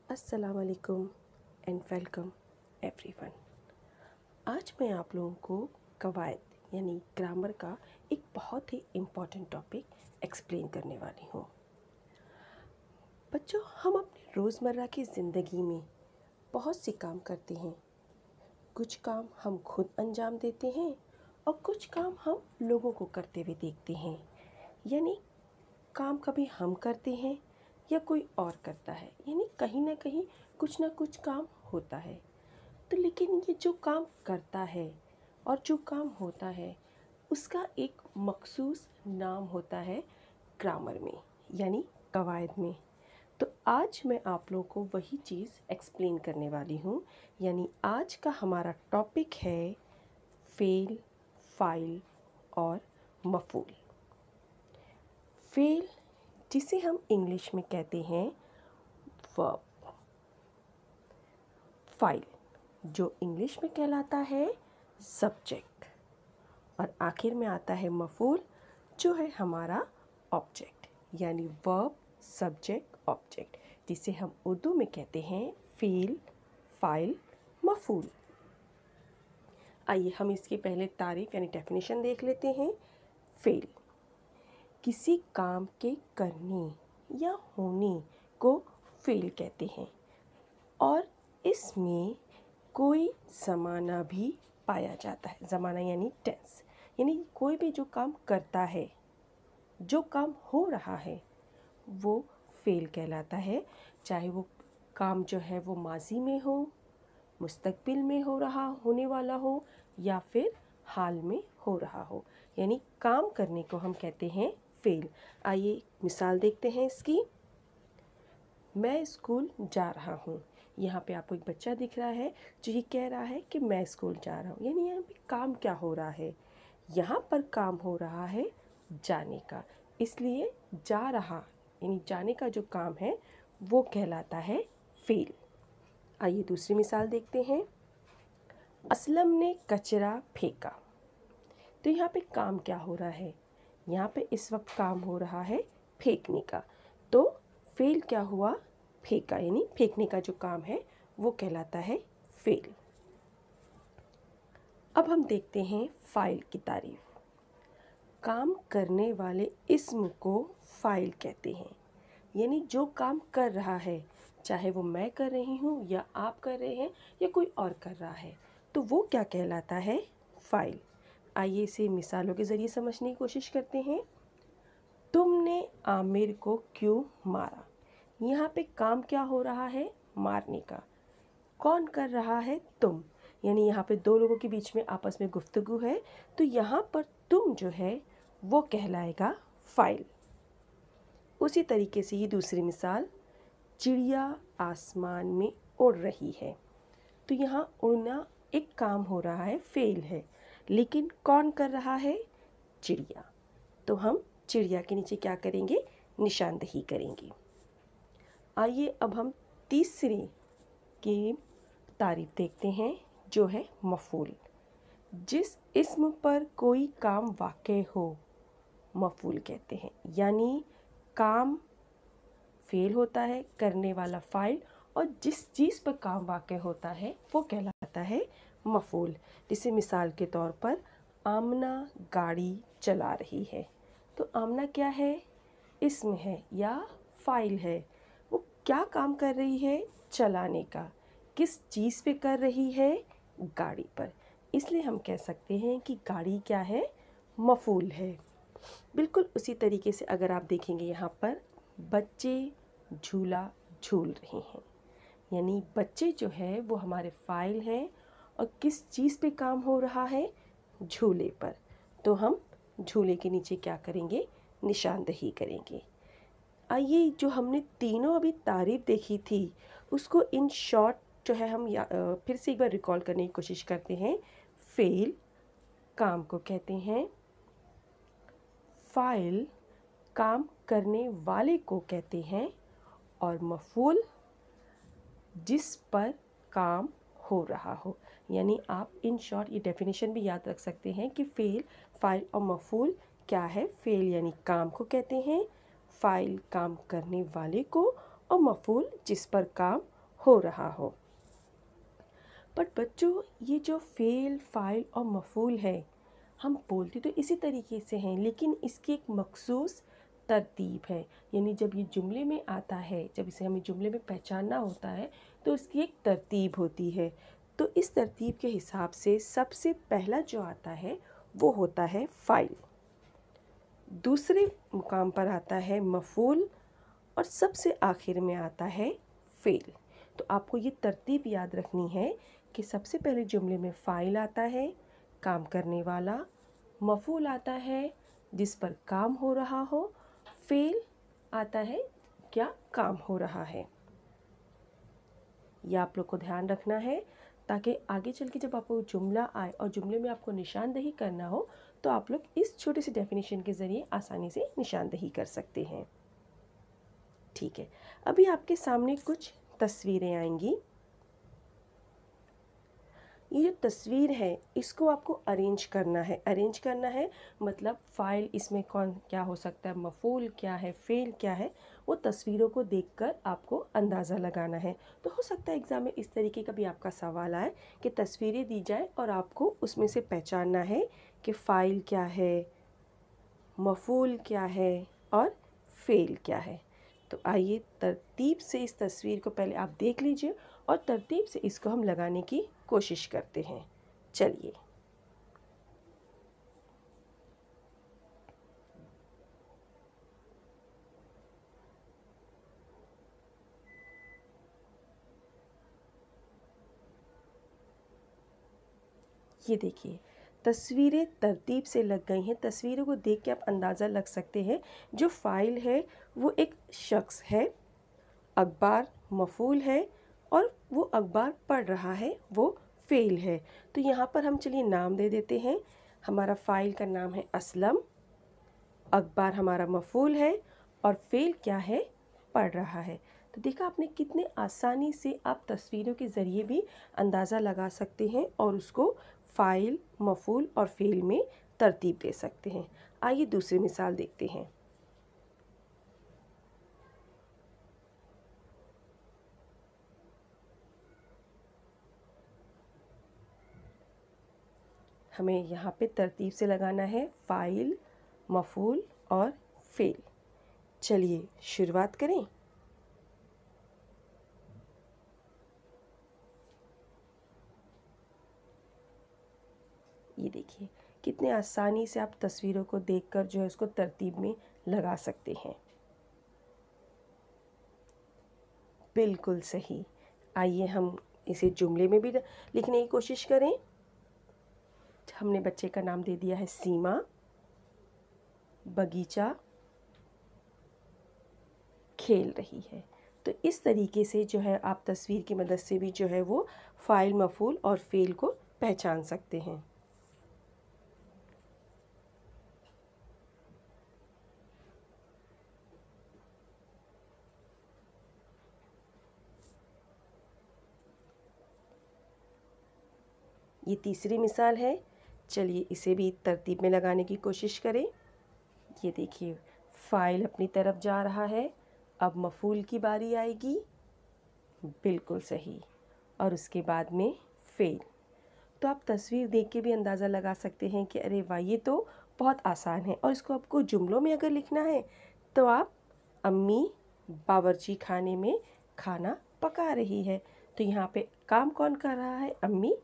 अस्सलाम वालेकुम and welcome everyone. आज मैं आप लोगों को कवायद यानी ग्रामर का एक बहुत ही इम्पॉर्टेंट टॉपिक एक्सप्लेन करने वाली हूँ। बच्चों, हम अपनी रोज़मर्रा की ज़िंदगी में बहुत से काम करते हैं। कुछ काम हम खुद अंजाम देते हैं और कुछ काम हम लोगों को करते हुए देखते हैं। यानी काम कभी हम करते हैं या कोई और करता है, यानी कहीं ना कहीं कुछ ना कुछ काम होता है। तो लेकिन ये जो काम करता है और जो काम होता है उसका एक मखसूस नाम होता है ग्रामर में, यानी कवायद में। तो आज मैं आप लोगों को वही चीज़ एक्सप्लेन करने वाली हूँ। यानी आज का हमारा टॉपिक है फेल, फाइल और मफूल। फेल, जिसे हम इंग्लिश में कहते हैं वर्ब। फाइल, जो इंग्लिश में कहलाता है सब्जेक्ट। और आखिर में आता है मफूल, जो है हमारा ऑब्जेक्ट, यानी वर्ब, सब्जेक्ट, ऑब्जेक्ट, जिसे हम उर्दू में कहते हैं फेल, फाइल, मफूल। आइए हम इसकी पहले तारीफ यानी डेफिनेशन देख लेते हैं। फेल, किसी काम के करने या होने को फेल कहते हैं और इसमें कोई ज़माना भी पाया जाता है। ज़माना यानी टेंस, यानी कोई भी जो काम करता है, जो काम हो रहा है, वो फेल कहलाता है। चाहे वो काम जो है वो माजी में हो, मुस्तकबिल में हो रहा होने वाला हो या फिर हाल में हो रहा हो, यानी काम करने को हम कहते हैं फेल। आइए मिसाल देखते हैं इसकी। मैं स्कूल जा रहा हूँ। यहाँ पे आपको एक बच्चा दिख रहा है जो ये कह रहा है कि मैं स्कूल जा रहा हूँ, यानी यहाँ पे काम क्या हो रहा है? यहाँ पर काम हो रहा है जाने का, इसलिए जा रहा यानी जाने का जो काम है वो कहलाता है फेल। आइए दूसरी मिसाल देखते हैं। असलम ने कचरा फेंका। तो यहाँ पे काम क्या हो रहा है? यहाँ पे इस वक्त काम हो रहा है फेंकने का, तो फेल क्या हुआ? फेंका, यानी फेंकने का जो काम है वो कहलाता है फेल। अब हम देखते हैं फाइल की तारीफ। काम करने वाले इस्म को फाइल कहते हैं, यानी जो काम कर रहा है, चाहे वो मैं कर रही हूँ या आप कर रहे हैं या कोई और कर रहा है, तो वो क्या कहलाता है? फाइल। आइए इसे मिसालों के ज़रिए समझने की कोशिश करते हैं। तुमने आमिर को क्यों मारा? यहाँ पे काम क्या हो रहा है? मारने का। कौन कर रहा है? तुम, यानी यहाँ पे दो लोगों के बीच में आपस में गुफ्तगू है, तो यहाँ पर तुम जो है वो कहलाएगा फाइल। उसी तरीके से ये दूसरी मिसाल, चिड़िया आसमान में उड़ रही है। तो यहाँ उड़ना एक काम हो रहा है, फेल है, लेकिन कौन कर रहा है? चिड़िया। तो हम चिड़िया के नीचे क्या करेंगे? निशानदेही करेंगे। आइए अब हम तीसरे की तारीफ देखते हैं, जो है मफूल। जिस इस्म पर कोई काम वाक़े हो, मफूल कहते हैं। यानी काम फेल होता है, करने वाला फाइल, और जिस चीज़ पर काम वाक़े होता है वो कहलाता है मफूल। जैसे मिसाल के तौर पर आमना गाड़ी चला रही है। तो आमना क्या है? इस्म है या फाइल है। वो क्या काम कर रही है? चलाने का। किस चीज़ पे कर रही है? गाड़ी पर। इसलिए हम कह सकते हैं कि गाड़ी क्या है? मफूल है। बिल्कुल उसी तरीके से अगर आप देखेंगे, यहाँ पर बच्चे झूला झूल रहे हैं, यानी बच्चे जो है वो हमारे फाइल हैं और किस चीज़ पे काम हो रहा है? झूले पर। तो हम झूले के नीचे क्या करेंगे? निशानदेही करेंगे। आइए जो हमने तीनों अभी तारीफ देखी थी उसको इन शॉर्ट जो है हम फिर से एक बार रिकॉल करने की कोशिश करते हैं। फेल काम को कहते हैं, फाइल काम करने वाले को कहते हैं, और मफूल जिस पर काम हो रहा हो। यानी आप इन शॉर्ट ये डेफिनेशन भी याद रख सकते हैं कि फेल, फाइल और मफूल क्या है? फेल यानी काम को कहते हैं, फाइल काम करने वाले को, और मफूल जिस पर काम हो रहा हो। बट बच्चों, ये जो फ़ेल, फ़ाइल और मफ़ूल है, हम बोलते तो इसी तरीके से हैं, लेकिन इसकी एक मख़सूस तरतीब है। यानी जब ये जुमले में आता है, जब इसे हमें जुमले में पहचानना होता है, तो इसकी एक तरतीब होती है। तो इस तरतीब के हिसाब से सबसे पहला जो आता है वो होता है फ़ाइल, दूसरे मुकाम पर आता है मफ़ूल और सबसे आखिर में आता है फ़ेल। तो आपको ये तरतीब याद रखनी है कि सबसे पहले जुमले में फ़ाइल आता है, काम करने वाला, मफ़ूल आता है जिस पर काम हो रहा हो, फ़ेल आता है क्या काम हो रहा है। यह आप लोग को ध्यान रखना है ताकि आगे चल के जब आपको जुमला आए और जुमले में आपको निशानदेही करना हो तो आप लोग इस छोटे से डेफिनेशन के ज़रिए आसानी से निशानदेही कर सकते हैं। ठीक है, अभी आपके सामने कुछ तस्वीरें आएंगी। ये जो तस्वीर है इसको आपको अरेंज करना है। अरेंज करना है मतलब फ़ाइल इसमें कौन क्या हो सकता है, मफ़ूल क्या है, फ़ेल क्या है, वो तस्वीरों को देखकर आपको अंदाज़ा लगाना है। तो हो सकता है एग्ज़ाम में इस तरीके का भी आपका सवाल आए कि तस्वीरें दी जाए और आपको उसमें से पहचानना है कि फ़ाइल क्या है, मफ़ूल क्या है और फ़ेल क्या है। तो आइए तरतीब से इस तस्वीर को पहले आप देख लीजिए और तरतीब से इसको हम लगाने की कोशिश करते हैं। चलिए, ये देखिए तस्वीरें तरतीब से लग गई हैं। तस्वीरों को देख के आप अंदाज़ा लग सकते हैं जो फ़ाइल है वो एक शख्स है, अखबार मफ़ूल है और वो अखबार पढ़ रहा है वो फ़ेल है। तो यहाँ पर हम चलिए नाम दे देते हैं। हमारा फ़ाइल का नाम है असलम, अखबार हमारा मफ़ूल है और फ़ेल क्या है, पढ़ रहा है। तो देखा आपने कितने आसानी से आप तस्वीरों के ज़रिए भी अंदाज़ा लगा सकते हैं और उसको फ़ाइल, मफ़ूल और फ़ेल में तरतीब दे सकते हैं। आइए दूसरी मिसाल देखते हैं। हमें यहाँ पे तरतीब से लगाना है फ़ाइल, मफ़ूल और फ़ेल। चलिए शुरुआत करें। ये देखिए कितने आसानी से आप तस्वीरों को देखकर जो है उसको तरतीब में लगा सकते हैं। बिल्कुल सही। आइए हम इसे जुमले में भी लिखने की कोशिश करें। हमने बच्चे का नाम दे दिया है सीमा, बगीचा खेल रही है। तो इस तरीके से जो है आप तस्वीर की मदद से भी जो है वो फ़ाइल, मफ़ूल और फ़ेल को पहचान सकते हैं। ये तीसरी मिसाल है। चलिए इसे भी तरतीब में लगाने की कोशिश करें। ये देखिए फ़ाइल अपनी तरफ जा रहा है, अब मफ़ूल की बारी आएगी। बिल्कुल सही। और उसके बाद में फ़ेल। तो आप तस्वीर देख के भी अंदाज़ा लगा सकते हैं कि अरे वाह, ये तो बहुत आसान है। और इसको आपको जुमलों में अगर लिखना है तो आप अम्मी बावर्ची खाने में खाना पका रही है। तो यहाँ पे काम कौन कर रहा है, अम्मी।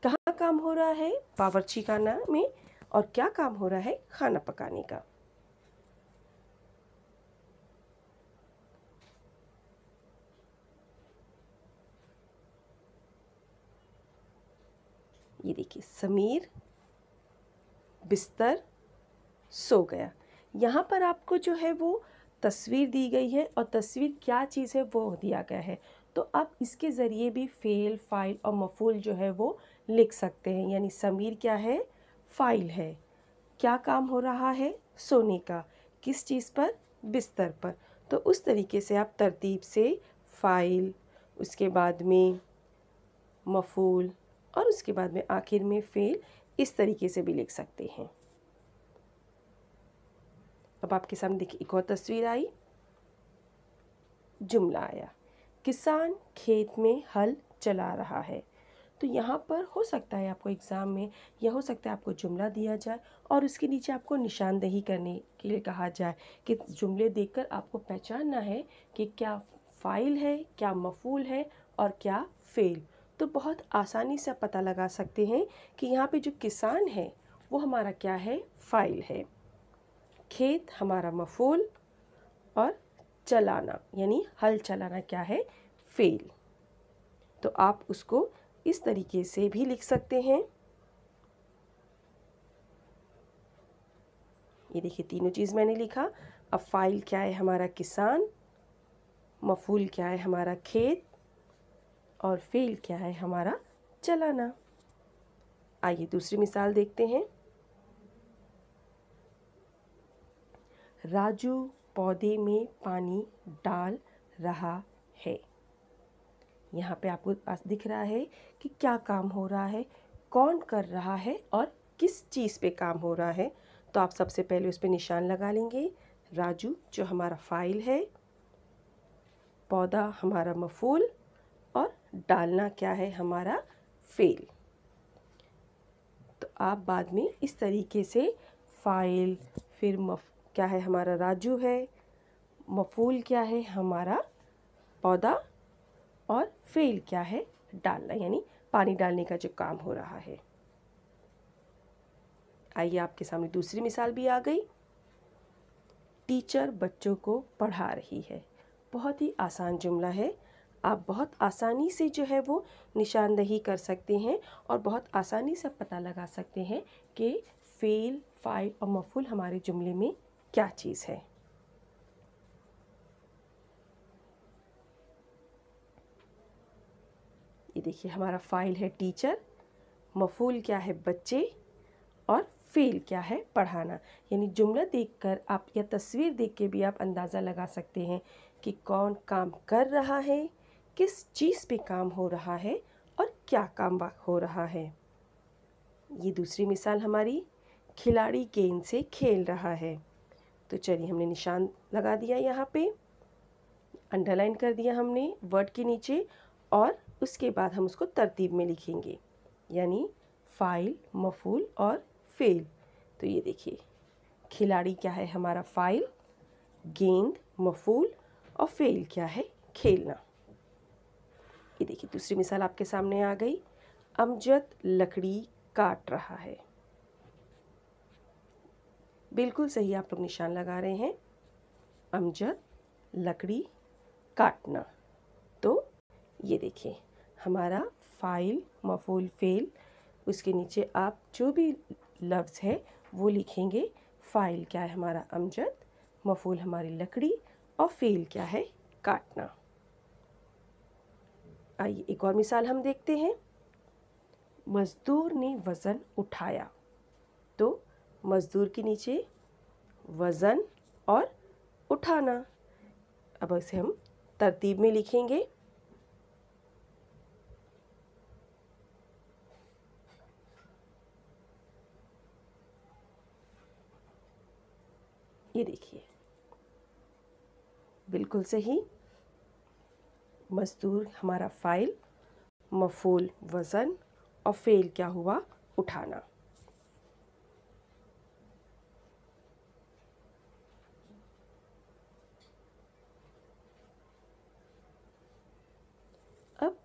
कहाँ काम हो रहा है, बावर्ची खाना में। और क्या काम हो रहा है, खाना पकाने का। ये देखिए समीर बिस्तर सो गया। यहाँ पर आपको जो है वो तस्वीर दी गई है और तस्वीर क्या चीज़ है वो दिया गया है। तो आप इसके ज़रिए भी फ़ेल, फ़ाइल और मफ़ूल जो है वो लिख सकते हैं। यानी समीर क्या है, फ़ाइल है। क्या काम हो रहा है, सोने का। किस चीज़ पर, बिस्तर पर। तो उस तरीके से आप तरतीब से फ़ाइल, उसके बाद में मफ़ूल और उसके बाद में आखिर में फ़ेल इस तरीके से भी लिख सकते हैं। अब आपके सामने देखिए एक और तस्वीर आई, जुमला आया। किसान खेत में हल चला रहा है। तो यहाँ पर हो सकता है आपको एग्ज़ाम में या हो सकता है आपको जुमला दिया जाए और उसके नीचे आपको निशानदेही करने के लिए कहा जाए कि जुमले देखकर आपको पहचानना है कि क्या फ़ाइल है, क्या मफ़ूल है और क्या फ़ेल। तो बहुत आसानी से आप पता लगा सकते हैं कि यहाँ पे जो किसान है वो हमारा क्या है, फ़ाइल है। खेत हमारा मफ़ूल और चलाना यानी हल चलाना क्या है, फ़ेल। तो आप उसको इस तरीके से भी लिख सकते हैं। ये देखिए तीनों चीज़ मैंने लिखा। अब फ़ाइल क्या है, हमारा किसान, मफ़ूल क्या है, हमारा खेत और फ़ेल क्या है, हमारा चलाना। आइए दूसरी मिसाल देखते हैं। राजू पौधे में पानी डाल रहा है। यहाँ पे आपको दिख रहा है कि क्या काम हो रहा है, कौन कर रहा है और किस चीज़ पे काम हो रहा है। तो आप सबसे पहले उस पर निशान लगा लेंगे। राजू जो हमारा फ़ाइल है, पौधा हमारा मफ़ूल और डालना क्या है, हमारा फ़ेल। तो आप बाद में इस तरीके से फ़ाइल, फिर क्या है, हमारा राजू है, मफ़ूल क्या है, हमारा पौधा और फ़ेल क्या है, डालना यानी पानी डालने का जो काम हो रहा है। आइए आपके सामने दूसरी मिसाल भी आ गई। टीचर बच्चों को पढ़ा रही है। बहुत ही आसान जुमला है। आप बहुत आसानी से जो है वो निशानदेही कर सकते हैं और बहुत आसानी से पता लगा सकते हैं कि फ़ेल, फ़ाइल और मफ़ूल हमारे जुमले में क्या चीज़ है। ये देखिए हमारा फ़ाइल है टीचर, मफ़ूल क्या है, बच्चे और फ़ेल क्या है, पढ़ाना। यानी जुमला देखकर आप या तस्वीर देख के भी आप अंदाज़ा लगा सकते हैं कि कौन काम कर रहा है, किस चीज़ पे काम हो रहा है और क्या काम हो रहा है। ये दूसरी मिसाल हमारी, खिलाड़ी गेंद से खेल रहा है। तो चलिए हमने निशान लगा दिया, यहाँ पे अंडरलाइन कर दिया हमने वर्ड के नीचे और उसके बाद हम उसको तरतीब में लिखेंगे यानी फ़ाइल, मफ़ूल और फ़ेल। तो ये देखिए खिलाड़ी क्या है, हमारा फ़ाइल, गेंद मफ़ूल और फ़ेल क्या है, खेलना। ये देखिए दूसरी मिसाल आपके सामने आ गई। अमजद लकड़ी काट रहा है। बिल्कुल सही आप लोग निशान लगा रहे हैं। अमजद लकड़ी काटना। तो ये देखिए हमारा फ़ाइल, मफ़ूल, फ़ेल, उसके नीचे आप जो भी लफ्ज़ है वो लिखेंगे। फ़ाइल क्या है, हमारा अमजद, मफ़ूल हमारी लकड़ी और फ़ेल क्या है, काटना। आइए एक और मिसाल हम देखते हैं। मज़दूर ने वज़न उठाया। तो मज़दूर के नीचे वज़न और उठाना। अब इसे हम तरतीब में लिखेंगे। ये देखिए बिल्कुल सही। मज़दूर हमारा फ़ाइल, मफ़ूल वज़न और फ़ेल क्या हुआ, उठाना। अब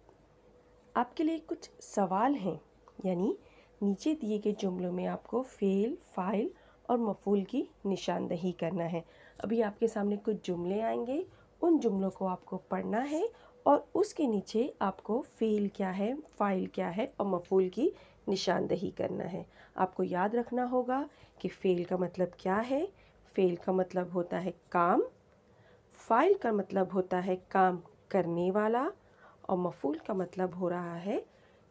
आपके लिए कुछ सवाल हैं, यानी नीचे दिए गए जुमलों में आपको फ़ेल, फ़ाइल और मफ़ूल की निशानदेही करना है। अभी आपके सामने कुछ जुमले आएंगे, उन जुमलों को आपको पढ़ना है और उसके नीचे आपको फ़ेल क्या है, फ़ाइल क्या है और मफ़ूल की निशानदेही करना है। आपको याद रखना होगा कि फ़ेल का मतलब क्या है। फ़ेल का मतलब होता है काम, फ़ाइल का मतलब होता है काम करने वाला और मफ़ूल का मतलब हो रहा है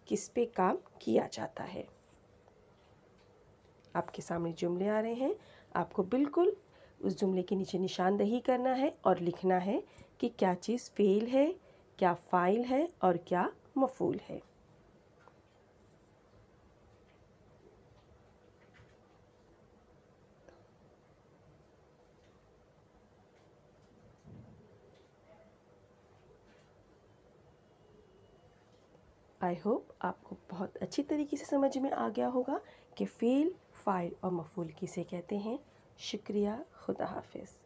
किस पे काम किया जाता है। आपके सामने जुमले आ रहे हैं, आपको बिल्कुल उस जुमले के नीचे निशानदेही करना है और लिखना है कि क्या चीज़ फ़ेल है, क्या फ़ाइल है और क्या मफ़ूल है। आई होप आपको बहुत अच्छी तरीके से समझ में आ गया होगा कि फ़ेल, फ़ाइल और मफ़ूल किसे कहते हैं। शुक्रिया, खुदा हाफिज़।